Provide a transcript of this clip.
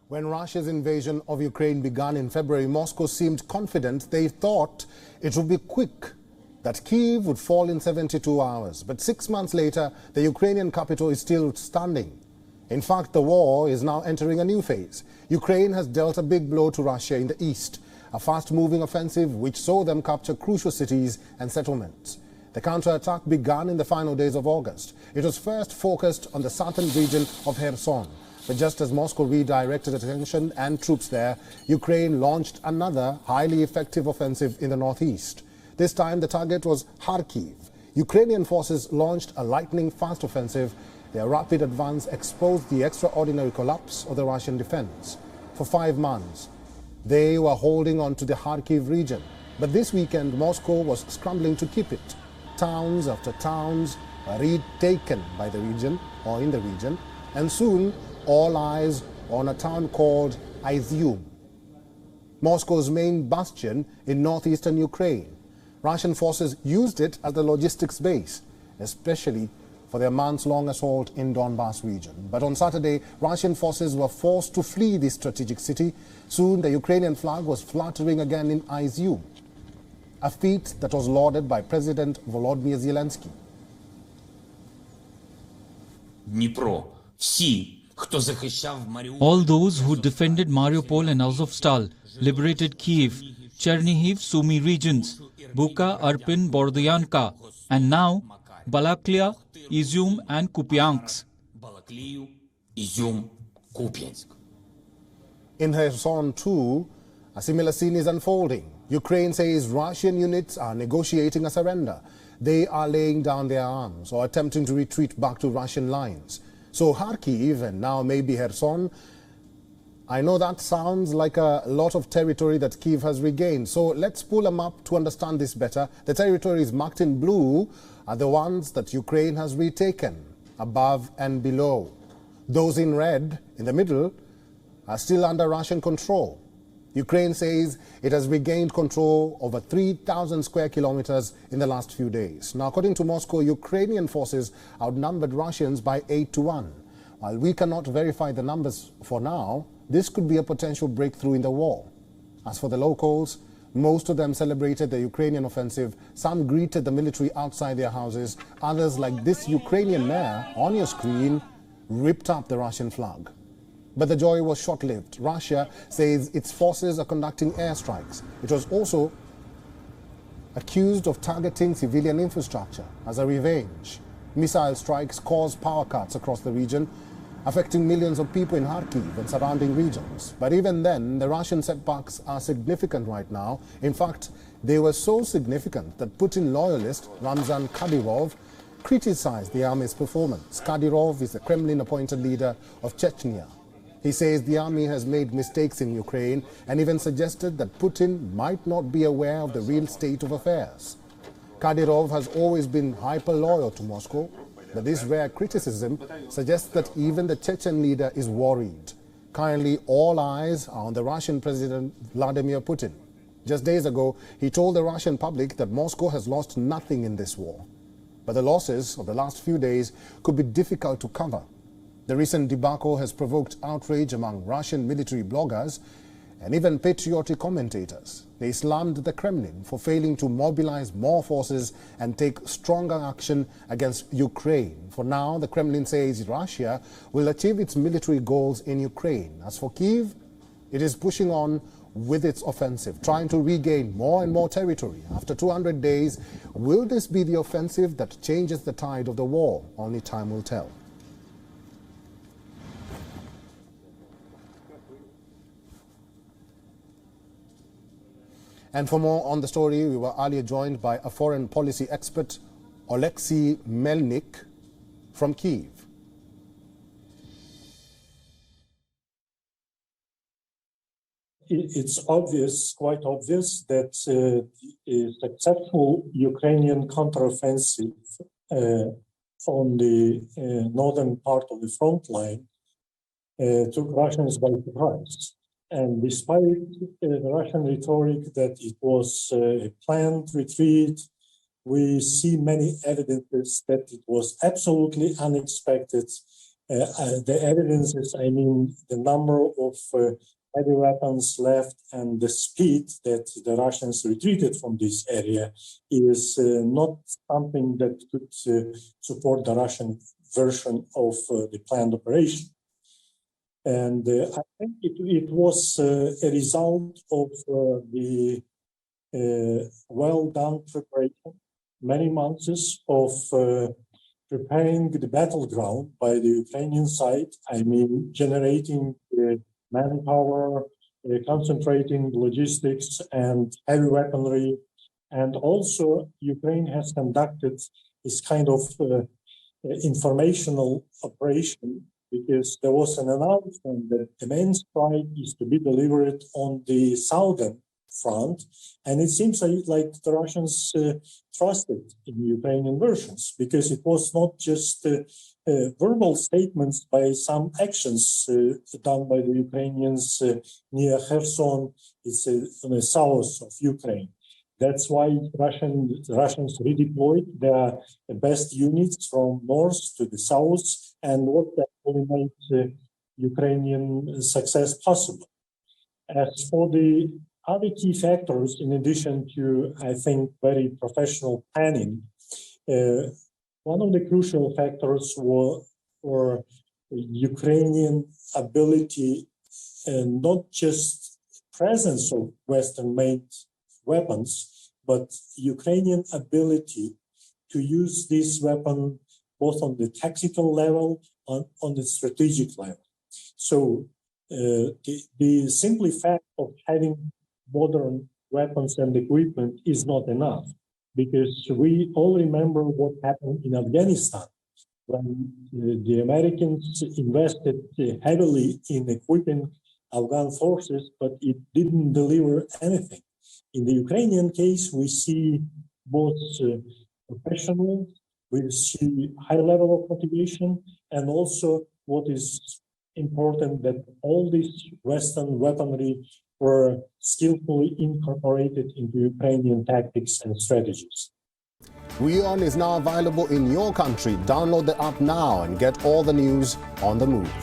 When Russia's invasion of Ukraine began in February, Moscow seemed confident. They thought it would be quick, that Kyiv would fall in 72 hours. But 6 months later, the Ukrainian capital is still standing. In fact, the war is now entering a new phase. Ukraine has dealt a big blow to Russia in the east, a fast-moving offensive which saw them capture crucial cities and settlements. The counterattack began in the final days of August. It was first focused on the southern region of Kherson. But just as Moscow redirected attention and troops there, Ukraine launched another highly effective offensive in the northeast. This time the target was Kharkiv. Ukrainian forces launched a lightning-fast offensive. Their rapid advance exposed the extraordinary collapse of the Russian defense. For 5 months, they were holding on to the Kharkiv region. But this weekend, Moscow was scrambling to keep it. Towns after towns were retaken by the region or in the region, and soon all eyes on a town called Izium, Moscow's main bastion in northeastern Ukraine. Russian forces used it as the logistics base, especially for their months-long assault in Donbas region. But on Saturday, Russian forces were forced to flee this strategic city. Soon the Ukrainian flag was fluttering again in Izium, a feat that was lauded by President Volodymyr Zelensky. All those who defended Mariupol and Azovstal, liberated Kyiv, Chernihiv, Sumy regions, Bucha, Irpin, Bordyanka, and now Balaklia, Izium and Kupiansk. In Kherson too, a similar scene is unfolding. Ukraine says Russian units are negotiating a surrender. They are laying down their arms or attempting to retreat back to Russian lines. So Kharkiv and now maybe Kherson, I know that sounds like a lot of territory that Kyiv has regained. So let's pull them up to understand this better. The territories marked in blue are the ones that Ukraine has retaken, above and below. Those in red, in the middle, are still under Russian control. Ukraine says it has regained control over 3,000 square kilometers in the last few days. Now, according to Moscow, Ukrainian forces outnumbered Russians by 8-1. While we cannot verify the numbers for now, this could be a potential breakthrough in the war. As for the locals, most of them celebrated the Ukrainian offensive. Some greeted the military outside their houses. Others, like this Ukrainian mayor on your screen, ripped up the Russian flag. But the joy was short-lived. Russia says its forces are conducting airstrikes. It was also accused of targeting civilian infrastructure as a revenge. Missile strikes caused power cuts across the region, affecting millions of people in Kharkiv and surrounding regions. But even then, the Russian setbacks are significant right now. In fact, they were so significant that Putin loyalist Ramzan Kadyrov criticized the army's performance. Kadyrov is the Kremlin-appointed leader of Chechnya. He says the army has made mistakes in Ukraine and even suggested that Putin might not be aware of the real state of affairs. Kadyrov has always been hyper-loyal to Moscow, but this rare criticism suggests that even the Chechen leader is worried. Currently, all eyes are on the Russian President Vladimir Putin. Just days ago, he told the Russian public that Moscow has lost nothing in this war. But the losses of the last few days could be difficult to cover. The recent debacle has provoked outrage among Russian military bloggers and even patriotic commentators. They slammed the Kremlin for failing to mobilize more forces and take stronger action against Ukraine. For now, the Kremlin says Russia will achieve its military goals in Ukraine. As for Kyiv, it is pushing on with its offensive, trying to regain more and more territory. After 200 days, will this be the offensive that changes the tide of the war? Only time will tell. And for more on the story, we were earlier joined by a foreign policy expert, Oleksiy Melnik, from Kyiv. It's obvious, quite obvious, that a successful Ukrainian counteroffensive on the northern part of the front line took Russians by surprise. And despite the Russian rhetoric that it was a planned retreat, we see many evidences that it was absolutely unexpected The evidence is, I mean, the number of heavy weapons left and the speed that the Russians retreated from this area is not something that could support the Russian version of the planned operation. And I think it was a result of the well-done preparation, many months of preparing the battleground by the Ukrainian side. I mean, generating manpower, concentrating logistics and heavy weaponry. And also, Ukraine has conducted this kind of informational operation because there was an announcement that the main strike is to be delivered on the southern front, and it seems like the Russians trusted in Ukrainian versions because it was not just verbal statements by some actions done by the Ukrainians near Kherson. It's on the south of Ukraine. That's why Russians redeployed their best units from north to the south, and what actually made Ukrainian success possible. As for the other key factors, in addition to, I think, very professional planning, one of the crucial factors were Ukrainian ability, not just presence of Western-made weapons, but Ukrainian ability to use this weapon both on the tactical level and on the strategic level. So the simple fact of having modern weapons and equipment is not enough, because we all remember what happened in Afghanistan when the Americans invested heavily in equipping Afghan forces, but it didn't deliver anything. In the Ukrainian case, we see both professional, we see high level of motivation, and also what is important, that all this Western weaponry were skillfully incorporated into Ukrainian tactics and strategies. WION is now available in your country. Download the app now and get all the news on the move.